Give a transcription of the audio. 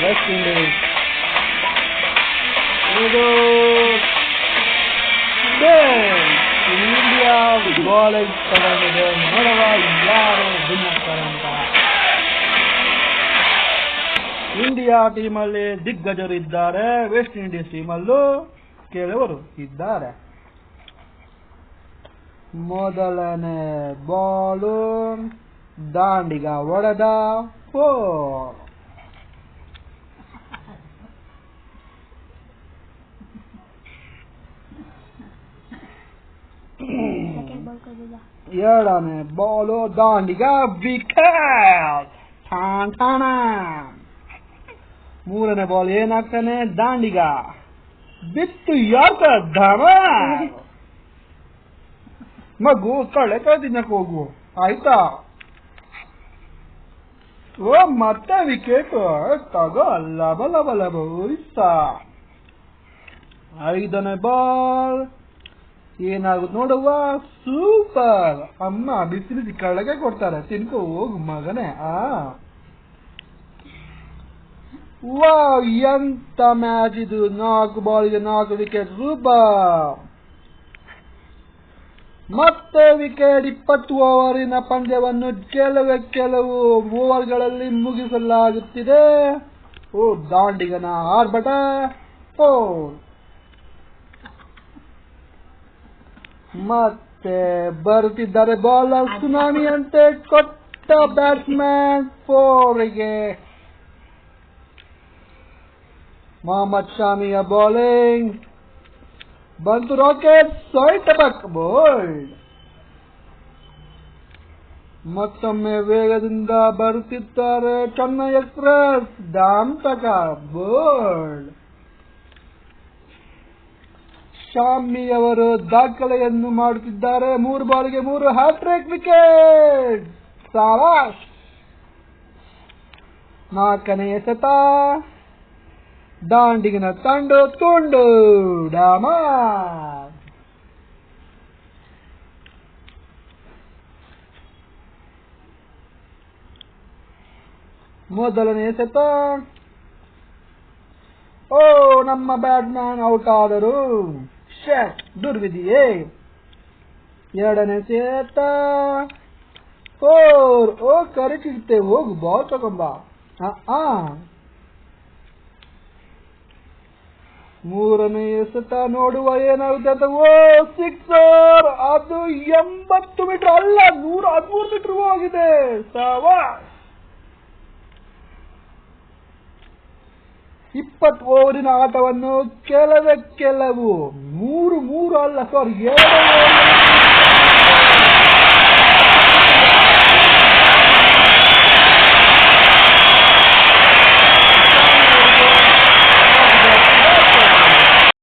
West Indies. ಇದು India bowling ತಗೊಂಡಿದೆ. ನೋಡುವ ಯಾರು ವಿನ್ ಆಗ್ತಾರೆ ಅಂತ. ಇಂಡಿಯಾ ಟೀಮಲ್ಲಿ ದಿಗ್ಗಜರು ಇದ್ದಾರೆ, ವೆಸ್ಟ್ ಇಂಡೀಸ್ ಟೀಮಲ್ಲೂ ಕೆಲವರು ಇದ್ದಾರೆ. ಮೊದಲನೇ ಬಾಲು ದಾಂಡಿಗ ಹೊಡೆದ 4. ಎರಡನೇ ಬಾಲು ದಾಂಡಿಗ ವಿಕೆಟ್. ಮೂರನೇ ಬಾಲ್ ಏನಾಗ್ತಾನೆ, ದಾಂಡಿಗ ಬಿತ್ತು ಯಾರ್ಕರ್ ಧಾಮ. ಮಗು ಕಳೆ ತಿನ್ನಕ್ ಹೋಗು ಆಯ್ತಾ. ಓ ಮತ್ತೆ ವಿಕೆಟ್ ತಗೋ, ಲಬ ಲಬ ಲಬ ಹೋಯ್ತಾ. ಐದನೇ ಬಾಲ್ ಏನಾಗುತ್ತೆ ನೋಡುವ. ಸೂಪರ್. ಅಮ್ಮ ಬಿಸಿ ಬಿಸಿ ಕಳ್ಳಗೆ ಕೊಡ್ತಾರೆ, ತಿನ್ಕೋ ಹೋಗು ಮಗನೇ. ವಾ ಎಂತ ಮ್ಯಾಚ್ ಇದು. 4 ಬಾಲ್ಗೆ 4 ವಿಕೆಟ್. ಸೂಪರ್. ಮತ್ತೆ ವಿಕೆಟ್. 20 ಓವರಿನ ಪಂದ್ಯವನ್ನು ಕೆಲವು ಓವರ್ಗಳಲ್ಲಿ ಮುಗಿಸಲಾಗುತ್ತಿದೆ. ಓ ದಾಂಡಿಗನ ಆರ್ಭಟ 4. ಮತ್ತೆ ಬರುತ್ತಿದ್ದಾರೆ ಬಾಲರ್. ಸುನಾಮಿ ಅಂತೆ ಕೊಟ್ಟ ಬ್ಯಾಟ್ಸ್ಮನ್ 4ಗೆ. ಮೊಹಮ್ಮದ್ ಶಾಮಿಯ ಬೌಲಿಂಗ್ ಬಂತು. ರಾಕೆಟ್ ಸೈಟ್ ಬಕ್ ಬೋಲ್ಡ್. ಮತ್ತೊಮ್ಮೆ ವೇಗದಿಂದ ಬರುತ್ತಿದ್ದಾರೆ ಚೆನ್ನೈ ಎಕ್ಸ್ಪ್ರೆಸ್. ದಾಂತಕ ಬೋಲ್ಡ್. ಶಾಮಿಯವರು ದಾಖಲೆಯನ್ನು ಮಾಡುತ್ತಿದ್ದಾರೆ. 3 ಬಾಲ್ಗೆ 3 ಹ್ಯಾಟ್ರಿಕ್ ವಿಕೆಟ್. ಸಾರಾಶ್. 4ನೇ ಎಸೆತ ದಾಂಡಿಗನ ತುಂಡು ಡಾಮ. ಮೊದಲನೇ ಎಸೆತ. ಓ ನಮ್ಮ ಬ್ಯಾಟ್ಸ್ಮನ್ ಔಟ್ ಆದರು. ಶಟ್ ದುರ್ವಿಧಿಯೇ. ಎರಡನೇ ಎಸೆತ 4. ಓ ಕರೆಕ್ಟ್ ಹೋಗು ಬಾಲ್ ತಗೊಂಬ. ಮೂರನೇ ಎಸೆತ ನೋಡುವ ಏನಾಗುತ್ತೆ ಅಂತ. ಓ ಸಿಕ್ಸರ್. ಅದು 80 ಮೀಟರ್ ಅಲ್ಲ, 113 ಮೀಟರ್ ಹೋಗಿದೆ. ಸಾವಾಸ್. 20 ಓವರಿನ ಆಟವನ್ನು ಕೆಲವು 3 ಅಲ್ಲ 2